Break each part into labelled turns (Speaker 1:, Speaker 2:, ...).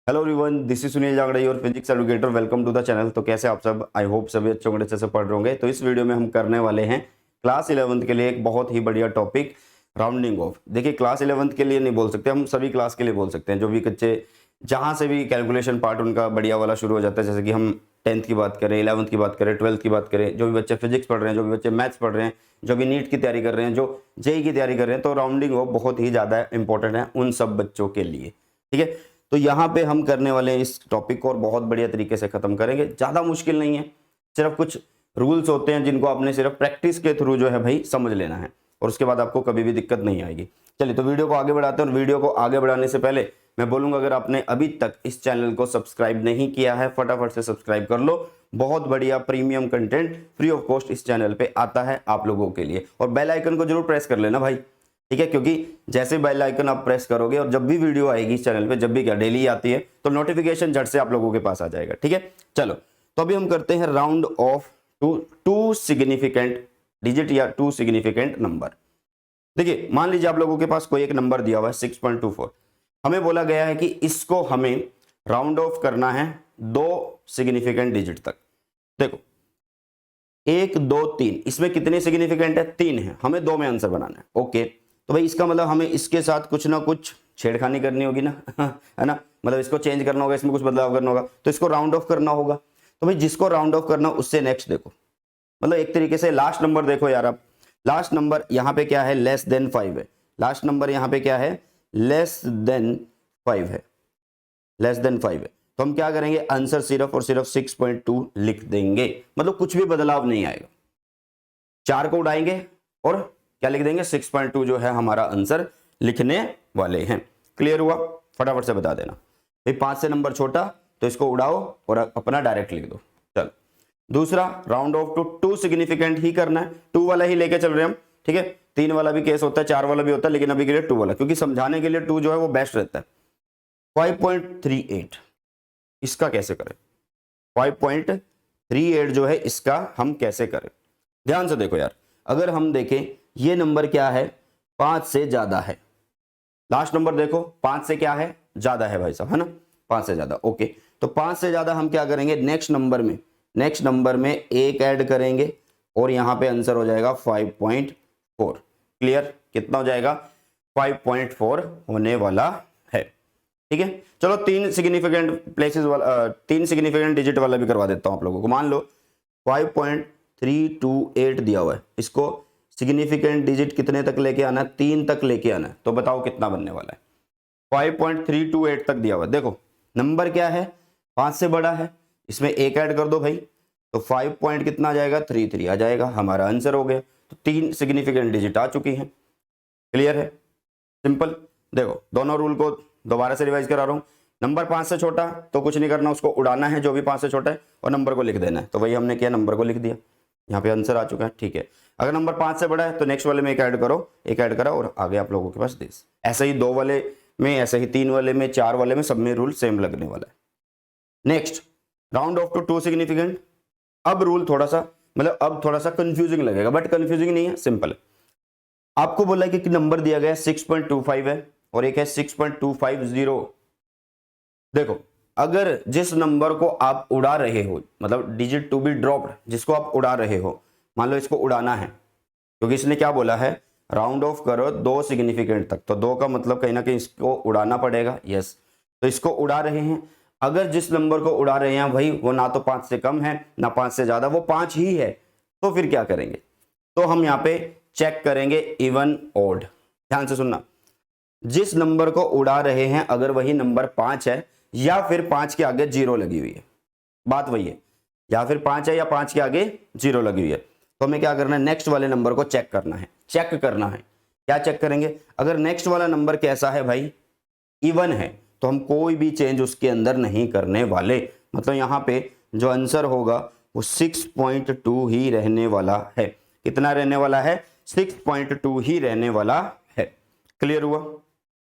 Speaker 1: Hello everyone, this is Sunil Jangra your physics educator. Welcome to the channel. तो कैसे आप सब? आई होप सभी अच्छे होंगे, अच्छे से पढ़ रहे होंगे। तो इस वीडियो में हम करने वाले हैं क्लास 11th के लिए एक बहुत ही बढ़िया टॉपिक, राउंडिंग ऑफ। देखिए, क्लास 11th के लिए नहीं बोल सकते, हम सभी क्लास के लिए बोल सकते हैं। जो भी बच्चे जहाँ से भी कैलकुलेशन पार्ट उनका बढ़िया वाला शुरू हो जाता है, जैसे कि हम 10th की बात करें, 11th की बात करें, 12th की बात करें, जो भी बच्चे फिजिक्स पढ़ रहे हैं, जो भी बच्चे मैथ्स पढ़ रहे हैं, जो भी नीट की तैयारी कर रहे हैं, जो जेई की तैयारी कर रहे हैं, तो राउंडिंग ऑफ बहुत ही ज़्यादा इंपॉर्टेंट है उन सब बच्चों के लिए। ठीक है, तो यहाँ पे हम करने वाले हैं इस टॉपिक को और बहुत बढ़िया तरीके से खत्म करेंगे। ज़्यादा मुश्किल नहीं है, सिर्फ कुछ रूल्स होते हैं जिनको आपने सिर्फ प्रैक्टिस के थ्रू जो है भाई समझ लेना है, और उसके बाद आपको कभी भी दिक्कत नहीं आएगी। चलिए, तो वीडियो को आगे बढ़ाते हैं। और वीडियो को आगे बढ़ाने से पहले मैं बोलूँगा, अगर आपने अभी तक इस चैनल को सब्सक्राइब नहीं किया है, फटाफट से सब्सक्राइब कर लो। बहुत बढ़िया premium content free of cost इस चैनल पे आता है आप लोगों के लिए। और बेल आइकन को जरूर प्रेस कर लेना भाई, ठीक है, क्योंकि जैसे बेल आइकन आप प्रेस करोगे और जब भी वीडियो आएगी इस चैनल पे, जब भी क्या डेली आती है, तो नोटिफिकेशन झट से आप लोगों के पास आ जाएगा। ठीक है, चलो, तो अभी हम करते हैं round off to significant digit या टू सिग्निफिकेंट नंबर। देखिए, मान लीजिए आप लोगों के पास कोई एक नंबर दिया हुआ है 6.24। हमें बोला गया है कि इसको हमें राउंड ऑफ करना है 2 सिग्निफिकेंट डिजिट तक। देखो, 1 2 3, इसमें कितने सिग्निफिकेंट है? 3 है। हमें 2 में आंसर बनाना है। ओके, तो भाई इसका मतलब हमें इसके साथ कुछ ना कुछ छेड़खानी करनी होगी ना है ना, मतलब इसको चेंज करना होगा, इसमें कुछ बदलाव करना होगा, तो इसको राउंड ऑफ करना होगा। तो भाई जिसको राउंड ऑफ करना, उससे नेक्स्ट देखो, मतलब एक तरीके से लास्ट नंबर देखो यार। आप लास्ट नंबर यहाँ पे क्या है? लेस देन 5 है। लास्ट नंबर यहाँ पे क्या है? लेस देन 5 है। लेस देन 5 है, तो हम क्या करेंगे? आंसर सिर्फ और सिर्फ 6.2 लिख देंगे, मतलब कुछ भी बदलाव नहीं आएगा। 4 को उड़ाएंगे और क्या लिख देंगे? 6.2 जो है हमारा आंसर लिखने वाले हैं। क्लियर हुआ? फटाफट से बता देना भाई। 5 से नंबर छोटा तो इसको उड़ाओ और अपना डायरेक्ट लिख दो। चलो, दूसरा राउंड ऑफ टू 2 सिग्निफिकेंट ही करना है, 2 वाला ही लेके चल रहे हैं हम। ठीक है, 3 वाला भी केस होता है, 4 वाला भी होता है, लेकिन अभी के लिए 2 वाला, क्योंकि समझाने के लिए 2 जो है वो बेस्ट रहता है। 5.38, इसका कैसे करें? 5.38 जो है इसका हम कैसे करें? ध्यान से देखो यार, अगर हम देखें ये नंबर क्या है? 5 से ज्यादा है। लास्ट नंबर देखो, 5 से क्या है? ज्यादा है भाई साहब, है ना, 5 से ज्यादा। ओके, तो 5 से ज्यादा हम क्या करेंगे? नेक्स्ट नंबर में 1 ऐड करेंगे और यहां पे आंसर हो जाएगा 5.4। क्लियर? कितना हो जाएगा? 5.4 होने वाला है। ठीक है, चलो 3 सिग्निफिकेंट प्लेसेस वाला, 3 सिग्निफिकेंट डिजिट वाला भी करवा देता हूं आप लोगों को। मान लो 5.328 दिया हुआ है, इसको सिग्निफिकेंट डिजिट कितने तक लेके आना है? 3 तक लेके आना है। तो बताओ कितना बनने वाला है? 5.328 तक दिया हुआ है। देखो नंबर क्या है? 5 से बड़ा है, इसमें 1 ऐड कर दो भाई, तो 5 पॉइंट कितना आ जाएगा? 33 आ जाएगा। हमारा आंसर हो गया। तो 3 सिग्निफिकेंट डिजिट आ चुकी हैं। क्लियर है? सिंपल। देखो, दोनों रूल को दोबारा से रिवाइज करा रहा हूं। नंबर 5 से छोटा तो कुछ नहीं करना, उसको उड़ाना है जो भी 5 से छोटा है, और नंबर को लिख देना है। तो वही हमने किया, नंबर को लिख दिया, यहाँ पे आंसर आ चुका है। ठीक है, अगर नंबर 5 से बड़ा है तो नेक्स्ट वाले में 1 ऐड करो, 1 ऐड करा और आगे आप लोगों के पास 10। ऐसे ही 2 वाले में, ऐसे ही 3 वाले में, 4 वाले में, सब में रूल सेम लगने वाला है। Next, round off to 2 significant. अब रूल थोड़ा सा, मतलब अब थोड़ा सा कंफ्यूजिंग लगेगा, बट कंफ्यूजिंग नहीं है, सिंपल है। आपको बोला कि नंबर दिया गया 6.25 है और एक है 6.250। देखो, अगर जिस नंबर को आप उड़ा रहे हो, मतलब डिजिट टू बी ड्रॉप्ड, जिसको आप उड़ा रहे हो, मान लो इसको उड़ाना है, क्योंकि इसने क्या बोला है? राउंड ऑफ करो 2 सिग्निफिकेंट तक, तो 2 का मतलब कहीं ना कहीं इसको उड़ाना पड़ेगा। यस, तो इसको उड़ा रहे हैं। अगर जिस नंबर को उड़ा रहे हैं भाई वो ना तो 5 से कम है ना 5 से ज्यादा, वो 5 ही है, तो फिर क्या करेंगे? तो हम यहाँ पे चेक करेंगे इवन ओड। ध्यान से सुनना, जिस नंबर को उड़ा रहे हैं अगर वही नंबर 5 है, या फिर 5 के आगे 0 लगी हुई है, बात वही है, या फिर 5 है या 5 के आगे 0 लगी हुई है, तो हमें क्या करना है? नेक्स्ट वाले नंबर को चेक करना है। चेक करना है, क्या चेक करेंगे? अगर नेक्स्ट वाला नंबर कैसा है भाई? इवन है, तो हम कोई भी चेंज उसके अंदर नहीं करने वाले। मतलब यहाँ पे जो आंसर होगा वो 6.2 ही रहने वाला है। कितना रहने वाला है? 6.2 ही रहने वाला है। क्लियर हुआ?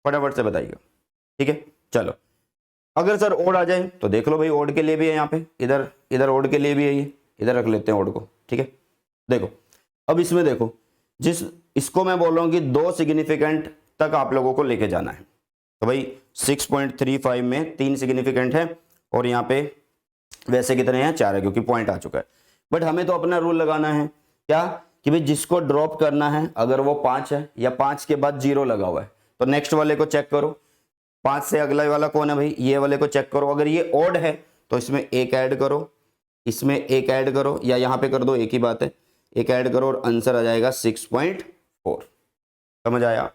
Speaker 1: फटाफट से बताइएगा। ठीक है, चलो, अगर सर ओड आ जाए तो देख लो भाई, ओड के लिए भी है यहाँ पे, इधर ओड के लिए भी है, ये इधर रख लेते हैं ओड को। ठीक है, देखो अब इसमें देखो, इसको मैं बोल रहा हूँ कि 2 सिग्निफिकेंट तक आप लोगों को लेके जाना है, तो भाई 6.35 में 3 सिग्निफिकेंट है और यहाँ पे वैसे कितने हैं 4 है क्योंकि पॉइंट आ चुका है। बट हमें तो अपना रूल लगाना है क्या कि भाई जिसको ड्रॉप करना है अगर वो 5 है या 5 के बाद 0 लगा हुआ है तो नेक्स्ट वाले को चेक करो, 5 से अगला वाला कौन है भाई, ये वाले को चेक करो। अगर ये ऑड है तो इसमें एक ऐड करो, इसमें एक ऐड करो या यहाँ पे कर दो, एक ही बात है, एक ऐड करो और आंसर आ जाएगा 6.4। समझ आया।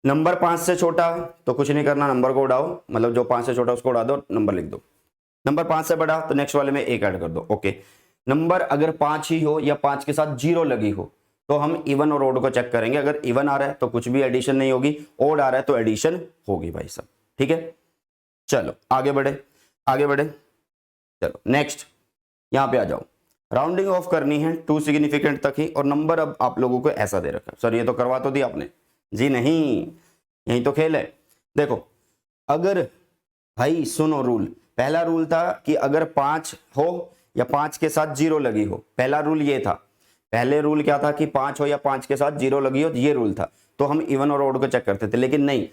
Speaker 1: नंबर 5 से छोटा तो कुछ नहीं करना, नंबर को उड़ाओ, मतलब जो 5 से छोटा उसको उड़ा दो, नंबर लिख दो। नंबर 5 से बड़ा तो नेक्स्ट वाले में एक ऐड कर दो। ओके, नंबर अगर 5 ही हो या 5 के साथ 0 लगी हो तो हम इवन और ओड को चेक करेंगे। अगर इवन आ रहा है तो कुछ भी एडिशन नहीं होगी, ओड आ रहा है तो एडिशन होगी भाई सब। ठीक है, चलो आगे बढ़े, आगे बढ़े। चलो नेक्स्ट यहां पे आ जाओ। राउंडिंग ऑफ करनी है 2 सिग्निफिकेंट तक ही और नंबर अब आप लोगों को ऐसा दे रखा है। सर ये तो करवा तो दिया आपने जी, नहीं यही तो खेल है। देखो अगर भाई सुनो रूल, पहला रूल था कि अगर 5 हो या 5 के साथ 0 लगी हो, पहला रूल ये था। पहले रूल क्या था कि 5 हो या 5 के साथ 0 लगी हो, ये रूल था, तो हम इवन और ऑड को चेक करते थे। लेकिन नहीं,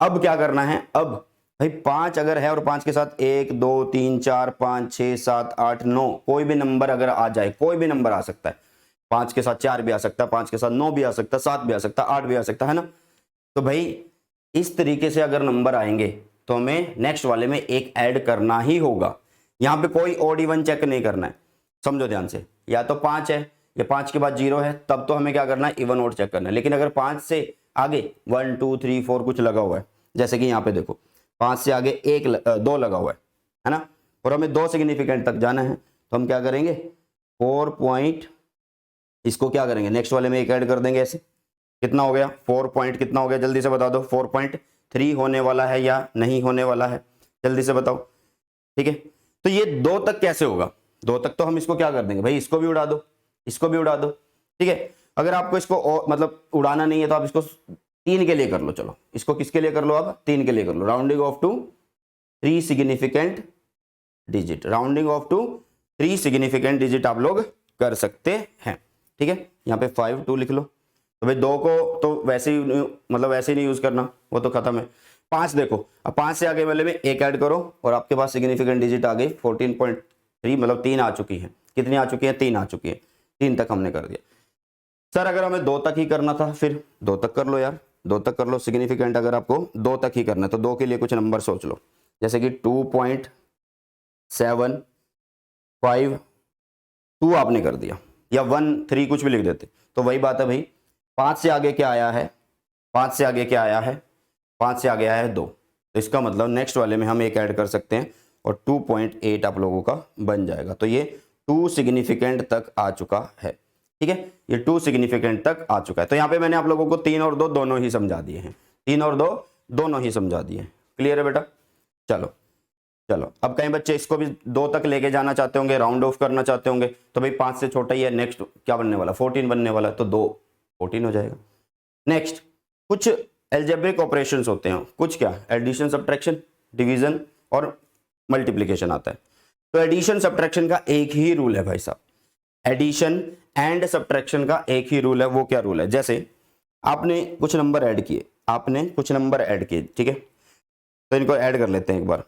Speaker 1: अब क्या करना है, अब भाई 5 अगर है और 5 के साथ 1 2 3 4 5 6 7 8 9 कोई भी नंबर अगर आ जाए, कोई भी नंबर आ सकता है, 5 के साथ 4 भी आ सकता है, 5 के साथ 9 भी आ सकता है, 7 भी आ सकता है, 8 भी आ सकता है ना। तो भाई इस तरीके से अगर नंबर आएंगे तो हमें नेक्स्ट वाले में एक ऐड करना ही होगा। यहां पे कोई ऑड इवन चेक नहीं करना है, समझो ध्यान से। या तो 5 है या 5 के बाद 0 है तब तो हमें क्या करना है, इवन ऑड चेक करना है। लेकिन अगर 5 से आगे 1 2 3 4 कुछ लगा हुआ है, जैसे कि यहाँ पे देखो 5 से आगे 2 लगा हुआ है ना, और हमें 2 सिग्निफिकेंट तक जाना है तो हम क्या करेंगे, 4 पॉइंट, इसको क्या करेंगे नेक्स्ट वाले में एक ऐड कर देंगे। ऐसे कितना हो गया, 4 पॉइंट कितना हो गया, जल्दी से बता दो। 4.3 होने वाला है या नहीं होने वाला है, जल्दी से बताओ। ठीक है, तो ये 2 तक कैसे होगा, 2 तक तो हम इसको क्या कर देंगे भाई, इसको भी उड़ा दो, इसको भी उड़ा दो। ठीक है, अगर आपको इसको मतलब उड़ाना नहीं है तो आप इसको 3 के लिए कर लो। चलो इसको किसके लिए कर लो, आप 3 के लिए कर लो। Rounding off to 3 significant digit, rounding off to 3 significant digit आप लोग कर सकते हैं। ठीक है, यहाँ पे 5 2 लिख लो। तो भाई 2 को तो वैसे ही मतलब वैसे ही नहीं यूज करना, वो तो खत्म है। 5 देखो, अब 5 से आगे वाले में एक ऐड करो और आपके पास सिग्निफिकेंट डिजिट आ गई 14.3, मतलब 3 आ चुकी है। कितनी आ चुकी है, 3 आ चुकी है, 3 तक हमने कर दिया। सर अगर हमें 2 तक ही करना था फिर 2 तक कर लो यार, 2 तक कर लो। सिग्निफिकेंट अगर आपको 2 तक ही करना है तो 2 के लिए कुछ नंबर सोच लो, जैसे कि 2.75 आपने कर दिया, या 1 3 कुछ भी लिख देते तो वही बात है भाई। 5 से आगे क्या आया है, 5 से आगे क्या आया है, 5 से आगे आया है 2, तो इसका मतलब नेक्स्ट वाले में हम एक ऐड कर सकते हैं और 2.8 आप लोगों का बन जाएगा। तो ये 2 सिग्निफिकेंट तक आ चुका है। ठीक है, ये 2 सिग्निफिकेंट तक आ चुका है। तो यहाँ पे मैंने आप लोगों को 3 और 2 दोनों ही समझा दिए हैं, 3 और 2 दोनों ही समझा दिए हैं। क्लियर है बेटा। चलो चलो, अब कई बच्चे इसको भी 2 तक लेके जाना चाहते होंगे, राउंड ऑफ करना चाहते होंगे, तो भाई 5 से छोटा ही है, नेक्स्ट क्या बनने वाला, 14 बनने वाला है, तो 2 14 हो जाएगा। नेक्स्ट कुछ एल्जेब्रिक ऑपरेशंस होते हैं, कुछ क्या, एडिशन सब्ट्रैक्शन डिवीजन और मल्टीप्लिकेशन आता है। तो एडिशन सब्ट्रैक्शन का एक ही रूल है भाई साहब, एडिशन एंड सब्ट्रैक्शन का एक ही रूल है। वो क्या रूल है, जैसे आपने कुछ नंबर ऐड किए, आपने कुछ नंबर ऐड किए, ठीक है, तो इनको ऐड कर लेते हैं एक बार।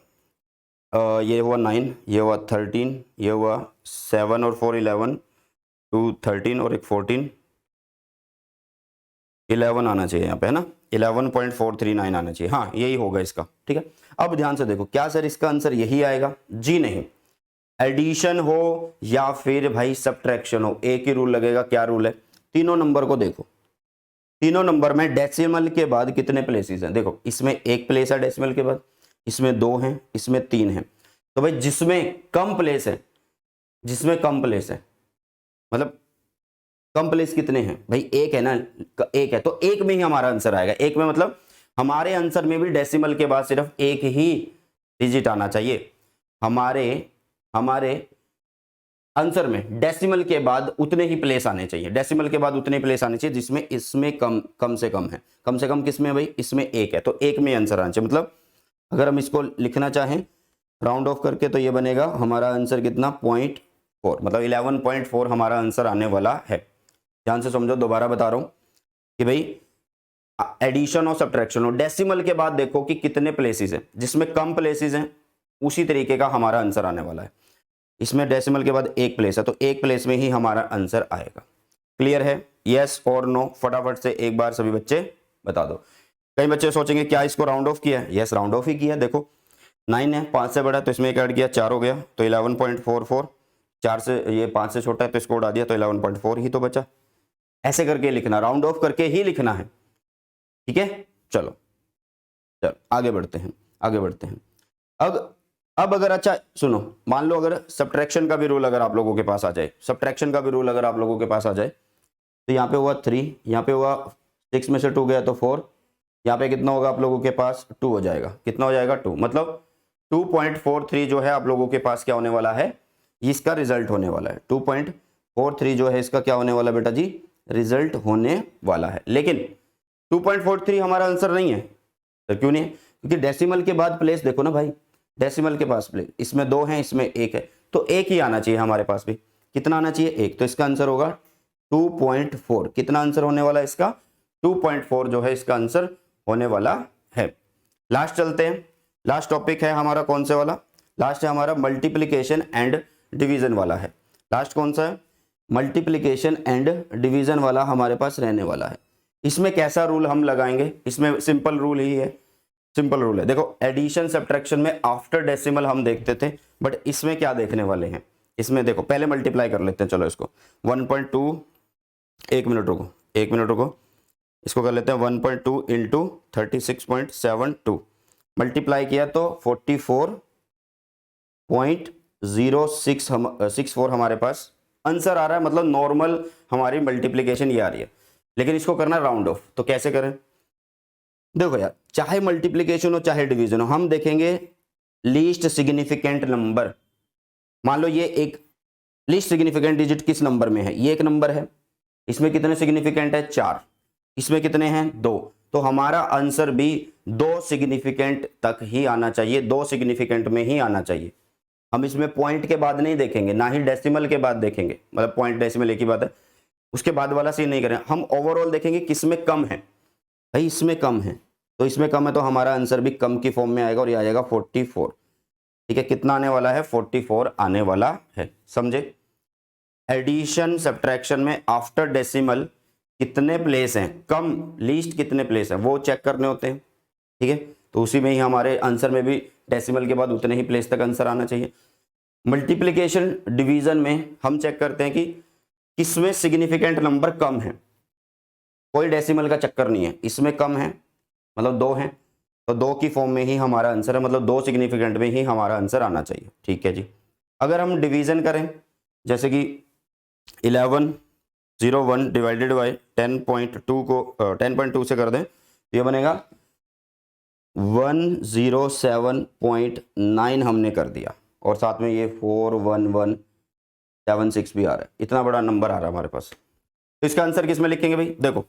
Speaker 1: ये हुआ 9, ये हुआ 13, ये हुआ 7 और 4 11, 2 13 और एक 14, 11 आना चाहिए यहाँ पे, है ना, 11.439 आना चाहिए। हाँ यही होगा इसका। ठीक है, अब ध्यान से देखो, क्या सर इसका आंसर यही आएगा, जी नहीं। एडिशन हो या फिर भाई सब्ट्रैक्शन हो, एक ही रूल लगेगा। क्या रूल है, तीनों नंबर को देखो, तीनों नंबर में डेसिमल के बाद कितने प्लेसेस हैं, देखो इसमें 1 प्लेस है डेसिमल के बाद, इसमें 2 हैं, इसमें 3 हैं। तो भाई जिसमें कम प्लेस है, जिसमें कम प्लेस है, मतलब कम प्लेस कितने हैं भाई, 1 है ना, 1 है, तो 1 में ही हमारा आंसर आएगा। 1 में मतलब हमारे आंसर में भी डेसिमल के बाद सिर्फ 1 ही डिजिट आना चाहिए। हमारे आंसर में डेसिमल के बाद उतने ही प्लेस आने चाहिए, डेसिमल के बाद उतने प्लेस आने चाहिए जिसमें इसमें कम से कम है। कम से कम किसमें भाई, इसमें 1 है, तो 1 में आंसर आना चाहिए। मतलब अगर हम इसको लिखना चाहें राउंड ऑफ करके तो ये बनेगा हमारा आंसर कितना, 0.4, मतलब 11.4 हमारा आंसर आने वाला है। ध्यान से समझो, दोबारा बता रहा हूं कि भाई एडिशन और सब्ट्रैक्शन हो, डेसिमल के बाद देखो कि कितने प्लेसेस हैं, जिसमें कम प्लेसेस हैं उसी तरीके का हमारा आंसर आने वाला है। इसमें डेसिमल के बाद एक प्लेस है तो एक प्लेस में ही हमारा आंसर आएगा। क्लियर है? यस और नो? फटाफट से एक बार सभी बच्चे बता दो। कई बच्चे सोचेंगे क्या इसको राउंड ऑफ किया है? यस, राउंड ऑफ ही किया। देखो 9 है, 5 से बड़ा है तो इसमें एक ऐड किया 4 हो गया तो 11.44, 4 से ये 5 से छोटा है तो इसको उड़ा दिया तो 11.4 ही तो बचा। ऐसे करके लिखना, राउंड ऑफ करके ही लिखना है। ठीक है, चलो आगे बढ़ते हैं, आगे बढ़ते हैं। अब अगर अच्छा सुनो, मान लो अगर सब्ट्रैक्शन का भी रूल अगर आप लोगों के पास आ जाए, सब्ट्रैक्शन का भी रूल अगर आप लोगों के पास आ जाए तो यहाँ पे हुआ 3, यहाँ पे हुआ 6 में से 2 गया तो 4, यहाँ पे कितना होगा आप लोगों के पास? 2 हो जाएगा। कितना हो जाएगा? 2। मतलब 2.43 जो है आप लोगों के पास क्या होने वाला है? इसका रिजल्ट होने वाला है। 2.43 जो है इसका क्या होने वाला बेटा जी? रिजल्ट होने वाला है। लेकिन 2.43 हमारा आंसर नहीं है। तो क्यों नहीं है? क्योंकि डेसिमल के बाद प्लेस देखो ना भाई, डेसिमल के पास प्लेस, इसमें 2 है, इसमें 1 है, तो 1 ही आना चाहिए हमारे पास भी। कितना आना चाहिए? 1। तो इसका आंसर होगा 2.4। कितना आंसर होने वाला है इसका? 2.4 जो है इसका आंसर होने वाला है। लास्ट चलते हैं, लास्ट टॉपिक है हमारा कौन से वाला? लास्ट है हमारा मल्टीप्लीकेशन एंड डिवीजन वाला है। लास्ट कौन सा है? मल्टीप्लीकेशन एंड डिवीजन वाला हमारे पास रहने वाला है। इसमें कैसा रूल हम लगाएंगे? इसमें सिंपल रूल ही है, सिंपल रूल है। देखो एडिशन सब्ट्रैक्शन में आफ्टर डेसिमल हम देखते थे, बट इसमें क्या देखने वाले हैं? इसमें देखो पहले मल्टीप्लाई कर लेते हैं। चलो इसको 1.2, 1 मिनट रुको, 1 मिनट रुको, इसको कर लेते हैं 1.2 इंटू 36.72 मल्टीप्लाई किया तो 44.0664 हमारे पास आंसर आ रहा है। मतलब नॉर्मल हमारी मल्टीप्लीकेशन ये आ रही है, लेकिन इसको करना राउंड ऑफ। तो कैसे करें? देखो यार, चाहे मल्टीप्लीकेशन हो चाहे डिवीजन हो, हम देखेंगे लीस्ट सिग्निफिकेंट नंबर। मान लो ये एक लीस्ट सिग्निफिकेंट डिजिट किस नंबर में है? ये एक नंबर है, इसमें कितने सिग्निफिकेंट है? 4, इसमें कितने हैं? 2। तो हमारा आंसर भी 2 सिग्निफिकेंट तक ही आना चाहिए, 2 सिग्निफिकेंट में ही आना चाहिए। हम इसमें पॉइंट के बाद नहीं देखेंगे, ना ही डेसिमल के बाद देखेंगे, मतलब पॉइंट डेसिमल एक ही बात है, उसके बाद वाला सीन नहीं करें। हम ओवरऑल देखेंगे किसमें कम है। भाई इसमें कम है, तो इसमें कम है तो हमारा आंसर भी कम की फॉर्म में आएगा और ये आ जाएगा 44। ठीक है, कितना आने वाला है? 44 आने वाला है। समझे? एडिशन सब्ट्रैक्शन में आफ्टर डेसिमल कितने प्लेस हैं, कम लीस्ट कितने प्लेस हैं, वो चेक करने होते हैं। ठीक है, तो उसी में ही हमारे आंसर में भी डेसिमल के बाद उतने ही प्लेस तक आंसर आना चाहिए। मल्टीप्लिकेशन डिवीजन में हम चेक करते हैं कि किसमें सिग्निफिकेंट नंबर कम है। कोई डेसिमल का चक्कर नहीं है, इसमें कम है मतलब 2 है तो 2 की फॉर्म में ही हमारा आंसर है, मतलब 2 सिग्निफिकेंट में ही हमारा आंसर आना चाहिए। ठीक है जी। अगर हम डिवीजन करें जैसे कि 1101 डिवाइडेड बाई 10.2 को 10.2 से कर दें तो ये बनेगा 107.9 हमने कर दिया और साथ में ये 41176 भी आ रहा है। इतना बड़ा नंबर आ रहा है हमारे पास। तो इसका आंसर किस में लिखेंगे भाई? देखो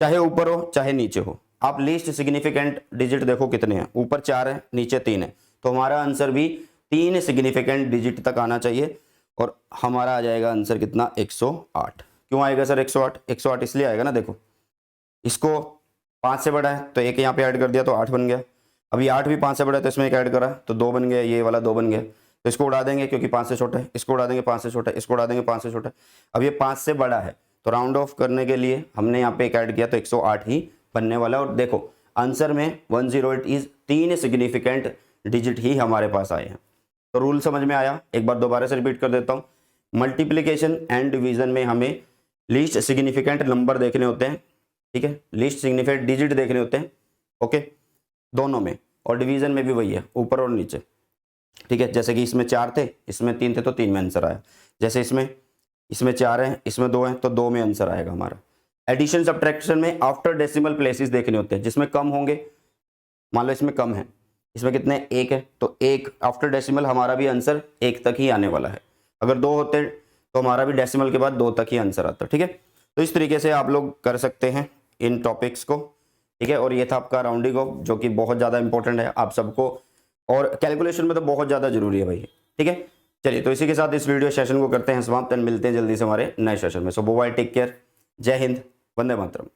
Speaker 1: चाहे ऊपर हो चाहे नीचे हो, आप लीस्ट सिग्निफिकेंट डिजिट देखो कितने हैं, ऊपर 4 है नीचे 3 है, तो हमारा आंसर भी 3 सिग्निफिकेंट डिजिट तक आना चाहिए और हमारा आ जाएगा आंसर कितना? 108। क्यों आएगा सर 108? 108 इसलिए आएगा ना, देखो इसको 5 से बड़ा है तो एक यहाँ पे ऐड कर दिया तो 8 बन गया। अभी 8 भी 5 से बड़ा है तो इसमें एक ऐड करा तो 2 बन गया, ये वाला 2 बन गया। तो इसको उड़ा देंगे क्योंकि 5 से छोटा है, इसको उड़ा देंगे 5 से छोटा है, इसको उड़ा देंगे 5 से छोटा है। अब ये 5 से बड़ा है तो राउंड ऑफ करने के लिए हमने यहाँ पे एक ऐड किया तो 108 ही बनने वाला। और देखो आंसर में 108 इज 3 सिग्निफिकेंट डिजिट ही हमारे पास आए हैं। तो रूल समझ में आया? एक बार दोबारा से रिपीट कर देता हूँ। मल्टीप्लीकेशन एंड डिवीजन में हमें लीस्ट सिग्निफिकेंट नंबर देखने होते हैं, ठीक है, लीस्ट सिग्निफिकेंट डिजिट देखने होते हैं, ओके, दोनों में, और डिवीजन में भी वही है, ऊपर और नीचे। ठीक है, जैसे कि इसमें 4 थे, इसमें 3 थे तो 3 में आंसर आया। जैसे इसमें 4 हैं, इसमें 2 हैं तो 2 में आंसर आएगा हमारा। एडिशन सब्ट्रैक्शन में आफ्टर डेसिमल प्लेसेस देखने होते हैं, जिसमें कम होंगे, मान लो इसमें कम है, इसमें कितने? 1 है तो 1 आफ्टर डेसिमल हमारा भी आंसर 1 तक ही आने वाला है। अगर 2 होते तो हमारा भी डेसिमल के बाद 2 तक ही आंसर आता। ठीक है, तो इस तरीके से आप लोग कर सकते हैं इन टॉपिक्स को। ठीक है, और ये था आपका राउंडिंग ऑफ, जो कि बहुत ज़्यादा इंपॉर्टेंट है आप सबको, और कैलकुलेशन में तो बहुत ज़्यादा जरूरी है भाई। ठीक है, चलिए तो इसी के साथ इस वीडियो सेशन को करते हैं समाप्त, मिलते हैं जल्दी से हमारे नए सेशन में। सो बाय, टेक केयर, जय हिंद, वंदे मातरम।